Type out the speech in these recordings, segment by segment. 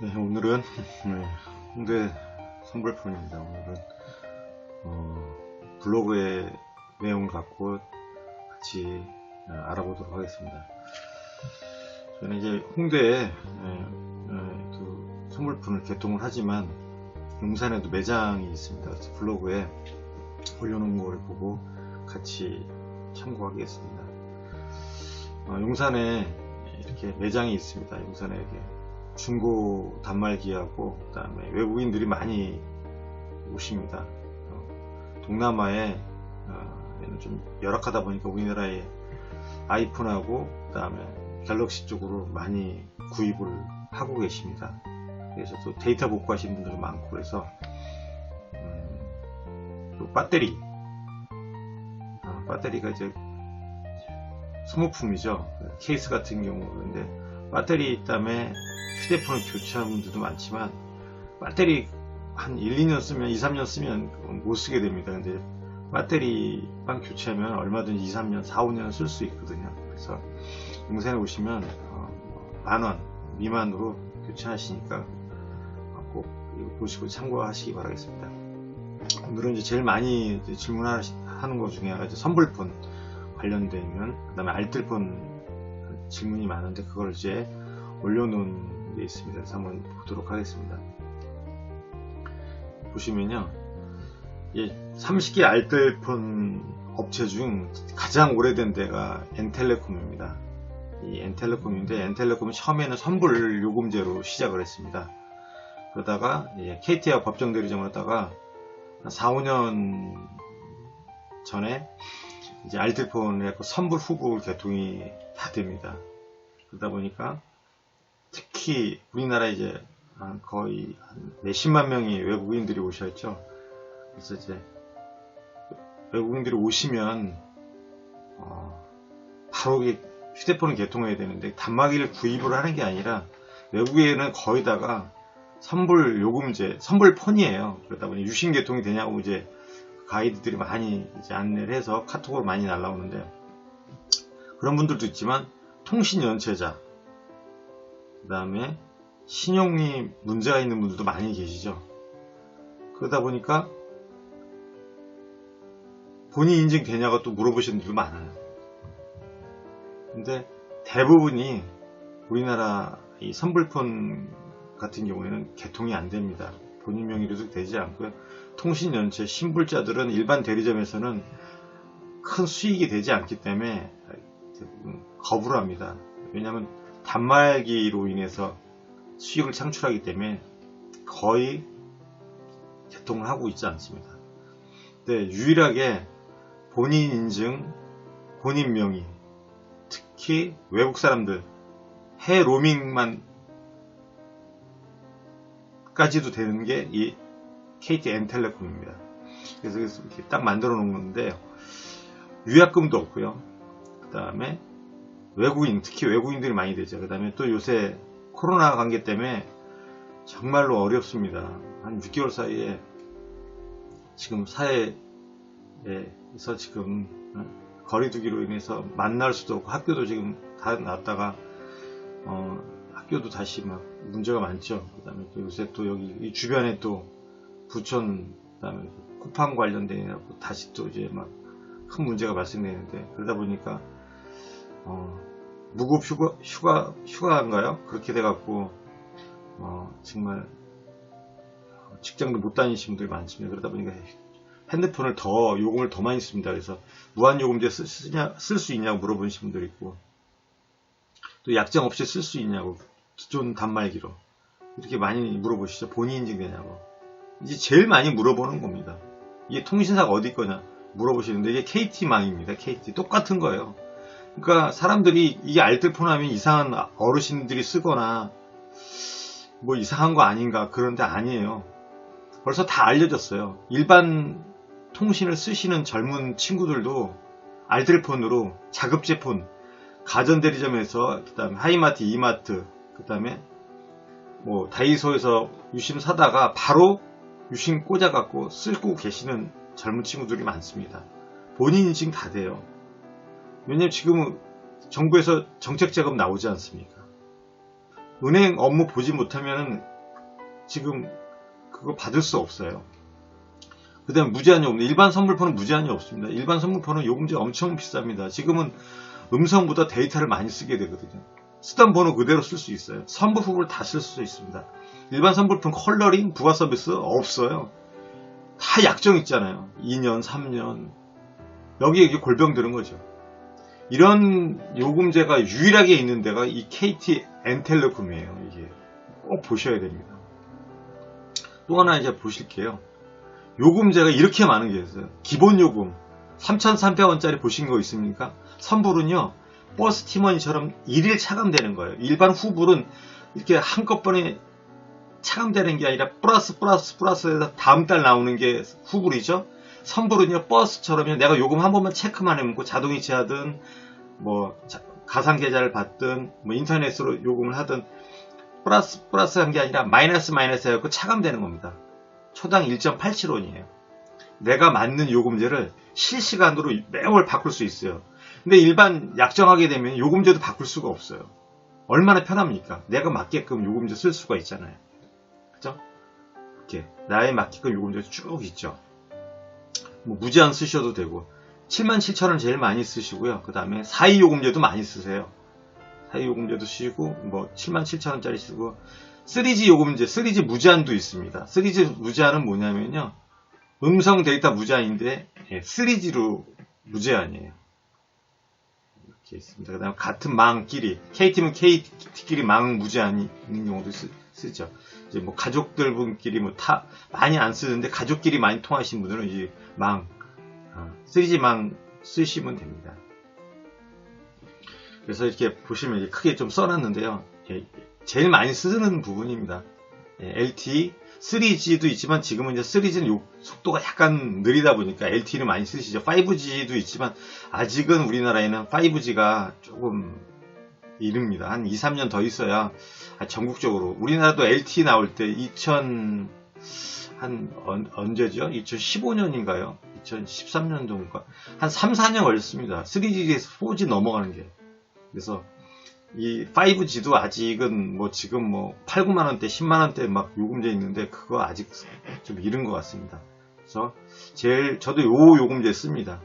네, 오늘은 홍대 선불폰입니다. 오늘은 블로그의 내용을 갖고 같이 알아보도록 하겠습니다. 저는 이제 홍대에 그 선불폰을 개통을 하지만 용산에도 매장이 있습니다. 그래서 블로그에 올려놓은 거를 보고 같이 참고하겠습니다. 용산에 이렇게 매장이 있습니다. 용산에 이렇게 중고 단말기하고 그 다음에 외국인들이 많이 오십니다. 동남아에 좀 열악하다 보니까 우리나라의 아이폰하고 그 다음에 갤럭시 쪽으로 많이 구입을 하고 계십니다. 그래서 또 데이터 복구하시는 분들도 많고, 그래서 또 배터리가 이제 소모품이죠. 케이스 같은 경우. 근데 배터리 때문에 휴대폰을 교체하는 분들도 많지만, 배터리 한 1, 2년 쓰면 2, 3년 쓰면 못 쓰게 됩니다. 근데 배터리만 교체하면 얼마든지 2, 3년, 4, 5년 쓸 수 있거든요. 그래서 용산에 오시면 만원 미만으로 교체하시니까 꼭 이거 보시고 참고하시기 바라겠습니다. 오늘은 이제 제일 많이 질문하는 것 중에 하나가 선불폰 관련되면, 그 다음에 알뜰폰 질문이 많은데 그걸 이제 올려놓은 게 있습니다. 그래서 한번 보도록 하겠습니다. 보시면요, 30개 알뜰폰 업체 중 가장 오래된 데가 엔텔레콤입니다. 이 엔텔레콤인데, 엔텔레콤은 처음에는 선불 요금제로 시작을 했습니다. 그러다가 KT하고 법정 대리점을 하다가 4, 5년 전에 이제 알뜰폰을 해서 선불 후불 개통이 다 됩니다. 그러다 보니까 특히 우리나라에 이제 거의 몇십만 명의 외국인들이 오셨죠. 그래서 이제 외국인들이 오시면 바로 휴대폰을 개통해야 되는데, 단말기를 구입을 하는 게 아니라 외국에는 거의다가 선불 요금제, 선불폰이에요. 그러다 보니 유심 개통이 되냐고 이제 가이드들이 많이 이제 안내를 해서 카톡으로 많이 날라오는데, 그런 분들도 있지만 통신 연체자, 그 다음에 신용이 문제가 있는 분들도 많이 계시죠. 그러다 보니까 본인 인증 되냐고 또 물어보시는 분들도 많아요. 근데 대부분이 우리나라 이 선불폰 같은 경우에는 개통이 안 됩니다. 본인 명의로도 되지 않고요. 통신 연체 신불자들은 일반 대리점에서는 큰 수익이 되지 않기 때문에 거부를 합니다. 왜냐하면 단말기로 인해서 수익을 창출하기 때문에 거의 개통을 하고 있지 않습니다. 근데 유일하게 본인 인증, 본인 명의, 특히 외국 사람들 해외 로밍만 까지도 되는 게 이 KT 엔텔레콤입니다. 그래서 이렇게 딱 만들어 놓은 건데, 위약금도 없고요. 그 다음에 외국인, 특히 외국인들이 많이 되죠. 그 다음에 또 요새 코로나 관계 때문에 정말로 어렵습니다. 한 6개월 사이에 지금 사회에서 지금 거리두기로 인해서 만날 수도 없고, 학교도 지금 다 났다가 학교도 다시 막 문제가 많죠. 그 다음에 또 요새 또 여기 이 주변에 또 부천, 그 다음에 쿠팡 관련된 다시 또 이제 막 큰 문제가 발생되는데, 그러다 보니까 무급 휴가인가요? 그렇게 돼갖고 정말 직장도 못 다니시는 분들이 많습니다. 그러다 보니까 핸드폰을 요금을 더 많이 씁니다. 그래서 무한요금제 쓸 수 있냐고 물어보시는 분들이 있고, 또 약정 없이 쓸 수 있냐고, 기존 단말기로 이렇게 많이 물어보시죠. 본인 인증 되냐고. 이제 제일 많이 물어보는 겁니다. 이게 통신사가 어디 거냐 물어보시는데, 이게 KT망입니다. KT 똑같은 거예요. 그러니까 사람들이 이게 알뜰폰 하면 이상한 어르신들이 쓰거나 뭐 이상한 거 아닌가, 그런데 아니에요. 벌써 다 알려졌어요. 일반 통신을 쓰시는 젊은 친구들도 알뜰폰으로 자급제폰, 가전대리점에서, 그 다음에 하이마트, 이마트, 그 다음에 뭐 다이소에서 유심 사다가 바로 유심 꽂아갖고 쓰고 계시는 젊은 친구들이 많습니다. 본인 인증 다 돼요. 왜냐면 지금은 정부에서 정책자금 나오지 않습니까? 은행 업무 보지 못하면 지금 그거 받을 수 없어요. 그 다음에 무제한 요금. 일반 선불폰은 무제한이 없습니다. 일반 선불폰은 요금제가 엄청 비쌉니다. 지금은 음성보다 데이터를 많이 쓰게 되거든요. 쓰던 번호 그대로 쓸 수 있어요. 선불 후보를 다 쓸 수 있습니다. 일반 선불폰 컬러링, 부가 서비스 없어요. 다 약정 있잖아요. 2년, 3년. 여기에 이게 골병 들은 거죠. 이런 요금제가 유일하게 있는 데가 이 KT N텔레콤이에요. 이게 꼭 보셔야 됩니다. 또 하나 이제 보실게요. 요금제가 이렇게 많은 게 있어요. 기본 요금 3,300원짜리 보신 거 있습니까? 선불은요, 버스 팀원이처럼 일일 차감되는 거예요. 일반 후불은 이렇게 한꺼번에 차감되는 게 아니라 플러스에서 다음 달 나오는 게 후불이죠. 선불은요, 버스처럼요, 내가 요금 한 번만 체크만 해놓고 자동이체하든 뭐 가상 계좌를 받든 뭐 인터넷으로 요금을 하든 플러스 한 게 아니라 마이너스 해갖고 차감되는 겁니다. 초당 1.87원이에요. 내가 맞는 요금제를 실시간으로 매월 바꿀 수 있어요. 근데 일반 약정하게 되면 요금제도 바꿀 수가 없어요. 얼마나 편합니까? 내가 맞게끔 요금제 쓸 수가 있잖아요. 그죠? 이렇게 나에 맞게끔 요금제 쭉 있죠. 뭐 무제한 쓰셔도 되고 77,000원 제일 많이 쓰시고요. 그 다음에 4.2 요금제도 많이 쓰세요. 4.2 요금제도 쓰시고 뭐 77,000원짜리 쓰고 3G 요금제, 3G 무제한도 있습니다. 3G 무제한은 뭐냐면요, 음성 데이터 무제한인데 3G로 무제한이에요. 이렇게 있습니다. 그 다음에 같은 망끼리, KT면 KT끼리 망 무제한이 있는 경우도 쓰죠. 이제 뭐 가족들 분끼리 뭐 많이 안 쓰는데 가족끼리 많이 통하시는 분들은 이제 3G 망 쓰시면 됩니다. 그래서 이렇게 보시면 이렇게 크게 좀 써놨는데요. 제일 많이 쓰는 부분입니다. LTE, 3G도 있지만 지금은 이제 3G는 속도가 약간 느리다 보니까 LTE를 많이 쓰시죠. 5G도 있지만 아직은 우리나라에는 5G가 조금 이릅니다. 한 2, 3년 더 있어야 전국적으로. 우리나라도 LTE 나올 때 언제죠? 2015년인가요? 2013년도인가? 한 3, 4년 걸렸습니다. 3G에서 4G 넘어가는 게. 그래서 이 5G도 아직은 뭐 지금 뭐 8, 9만원대, 10만원대 막 요금제 있는데 그거 아직 좀 이른 것 같습니다. 그래서 저도 요 요금제 씁니다.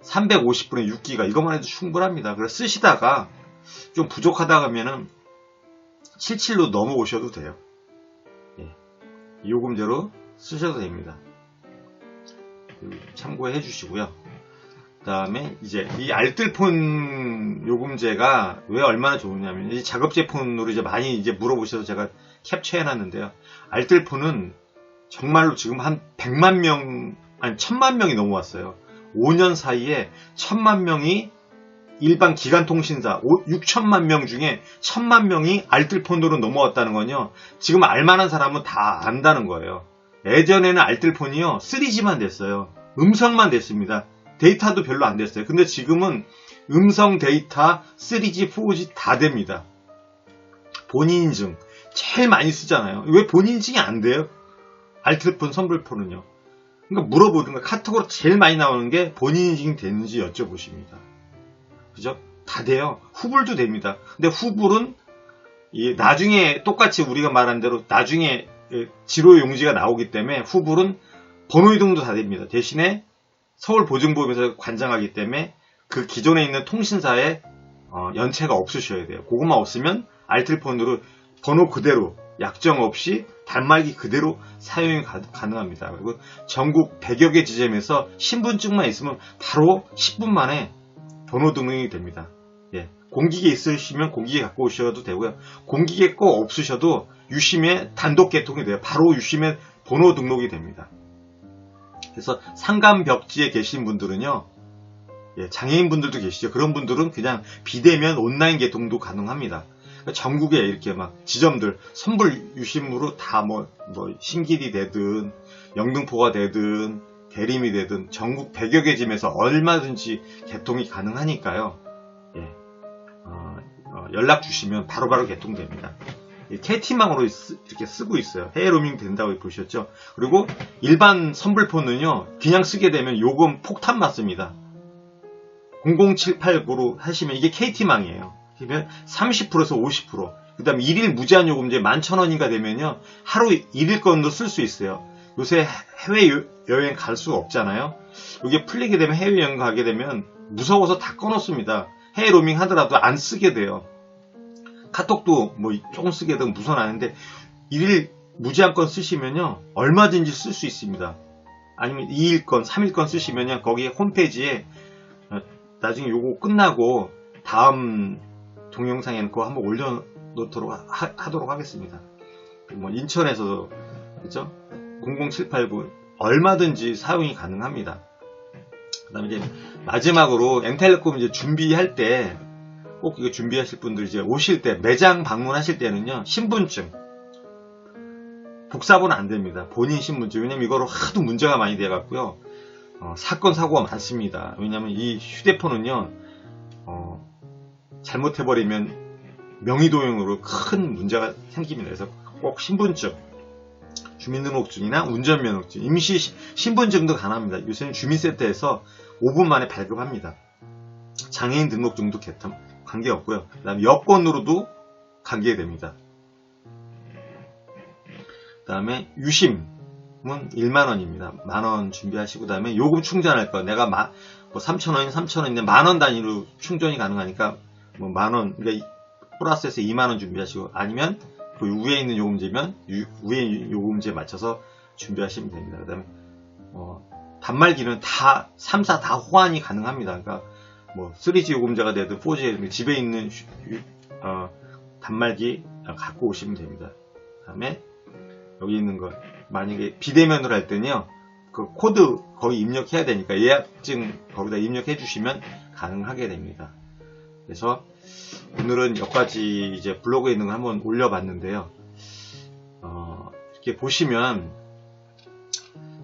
350분에 6기가 이것만 해도 충분합니다. 그래서 쓰시다가 좀 부족하다 하면은 77로 넘어오셔도 돼요. 이 요금제로 쓰셔도 됩니다. 참고해 주시고요. 그 다음에 이제 이 알뜰폰 요금제가 왜 얼마나 좋으냐면, 이 작업제 폰으로 이제 많이 이제 물어보셔서 제가 캡처해 놨는데요. 알뜰폰은 정말로 지금 한 100만 명, 아니 1000만 명이 넘어왔어요. 5년 사이에 1000만 명이 일반 기간통신사 6천만 명 중에 1000만 명이 알뜰폰으로 넘어왔다는 건요, 지금 알만한 사람은 다 안다는 거예요. 예전에는 알뜰폰이요 3G만 됐어요. 음성만 됐습니다. 데이터도 별로 안 됐어요. 근데 지금은 음성 데이터 3G, 4G 다 됩니다. 본인 인증 제일 많이 쓰잖아요. 왜 본인 인증이 안 돼요? 알뜰폰, 선불폰은요. 그러니까 물어보는 거, 카톡으로 제일 많이 나오는 게 본인 인증이 되는지 여쭤보십니다. 그죠? 다 돼요. 후불도 됩니다. 근데 후불은 나중에 똑같이 우리가 말한 대로 나중에 지로 용지가 나오기 때문에 후불은 번호 이동도 다 됩니다. 대신에 서울보증보험에서 관장하기 때문에 그 기존에 있는 통신사에 연체가 없으셔야 돼요. 그것만 없으면 알뜰폰으로 번호 그대로 약정 없이 단말기 그대로 사용이 가능합니다. 그리고 전국 100여 개 지점에서 신분증만 있으면 바로 10분 만에 번호 등록이 됩니다. 공기계 있으시면 공기계 갖고 오셔도 되고요. 공기계 꼭 없으셔도 유심에 단독 개통이 돼요. 바로 유심에 번호 등록이 됩니다. 그래서 상감벽지에 계신 분들은요, 장애인 분들도 계시죠. 그런 분들은 그냥 비대면 온라인 개통도 가능합니다. 그러니까 전국에 이렇게 막 지점들 선불 유심으로 다 뭐 신길이 되든 영등포가 되든 대림이 되든 전국 100여 개 지점에서 얼마든지 개통이 가능하니까요. 연락 주시면 바로바로 개통됩니다. KT망으로 이렇게 쓰고 있어요. 해외 로밍 된다고 보셨죠? 그리고 일반 선불폰은요, 그냥 쓰게 되면 요금 폭탄 맞습니다. 00789로 하시면 이게 KT망이에요. 그러면 30%에서 50%. 그 다음에 1일 무제한 요금제 11,000원인가 되면요. 하루 1일권도 쓸 수 있어요. 요새 해외여행 갈 수가 없잖아요. 이게 풀리게 되면 해외여행 가게 되면 무서워서 다 꺼놓습니다. 해외 로밍 하더라도 안 쓰게 돼요. 카톡도 뭐 조금 쓰게 되면 무서워하는데 1일 무제한권 쓰시면요. 얼마든지 쓸 수 있습니다. 아니면 2일권, 3일권 쓰시면요. 거기 홈페이지에 나중에 요거 끝나고 다음 동영상에는 그거 한번 올려놓도록 하도록 하겠습니다. 뭐 인천에서도 그죠? 00789 얼마든지 사용이 가능합니다. 그 다음에 이제 마지막으로 엔텔레콤 이제 준비할 때 꼭 이거 준비하실 분들 이제 오실 때 매장 방문하실 때는요 신분증 복사본은 안 됩니다. 본인 신분증. 왜냐면 이거로 하도 문제가 많이 돼 갖고요. 사건 사고가 많습니다. 왜냐면 이 휴대폰은요 잘못해버리면 명의도용으로 큰 문제가 생깁니다. 그래서 꼭 신분증, 주민등록증이나 운전면허증, 임시 신분증도 가능합니다. 요새는 주민센터에서 5분 만에 발급합니다. 장애인 등록증도 관계없고요. 그 다음에 여권으로도 관계됩니다. 그 다음에 유심은 1만원입니다. 만원 준비하시고, 그 다음에 요금 충전할 거. 내가 뭐 3,000원이면 3,000원인데 만원 단위로 충전이 가능하니까 뭐 만원, 그러니까 플러스해서 2만원 준비하시고, 아니면 그 위에 있는 요금제면 위에 있는 요금제에 맞춰서 준비하시면 됩니다. 그 다음에 단말기는 다 3사 다 호환이 가능합니다. 그러니까 뭐 3G 요금제가 되든 4G 집에 있는 단말기 갖고 오시면 됩니다. 그 다음에 여기 있는 거 만약에 비대면으로 할 때는요 그 코드 거기 입력해야 되니까 예약증 거기다 입력해 주시면 가능하게 됩니다. 그래서 오늘은 여기까지 이제 블로그에 있는 거 한번 올려봤는데요. 이렇게 보시면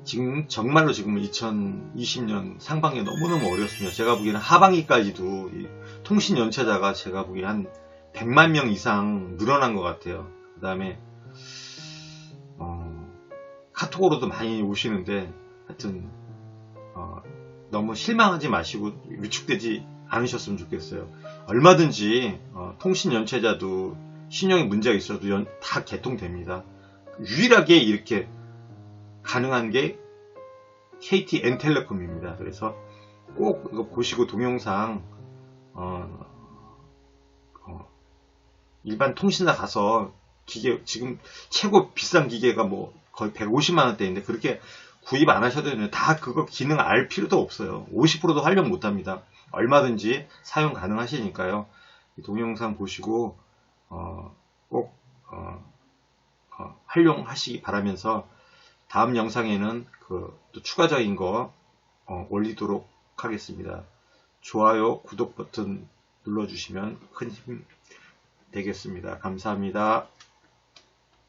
지금 정말로 지금 2020년 상반기가 너무너무 어렵습니다. 제가 보기에는 하반기까지도 이 통신 연체자가 제가 보기에 한 100만 명 이상 늘어난 것 같아요. 그 다음에 카톡으로도 많이 오시는데 하여튼 너무 실망하지 마시고 위축되지 않으셨으면 좋겠어요. 얼마든지 통신 연체자도 신용에 문제가 있어도 다 개통됩니다. 유일하게 이렇게 가능한 게 KT 엔텔레콤입니다. 그래서 꼭 이거 보시고 동영상 일반 통신사 가서 기계 지금 최고 비싼 기계가 뭐 거의 150만원대인데 그렇게 구입 안 하셔도 되는데 다 그거 기능 알 필요도 없어요. 50%도 활용 못합니다. 얼마든지 사용 가능하시니까요. 동영상 보시고 꼭 활용하시기 바라면서 다음 영상에는 또 추가적인 거 올리도록 하겠습니다. 좋아요, 구독 버튼 눌러주시면 큰 힘 되겠습니다. 감사합니다.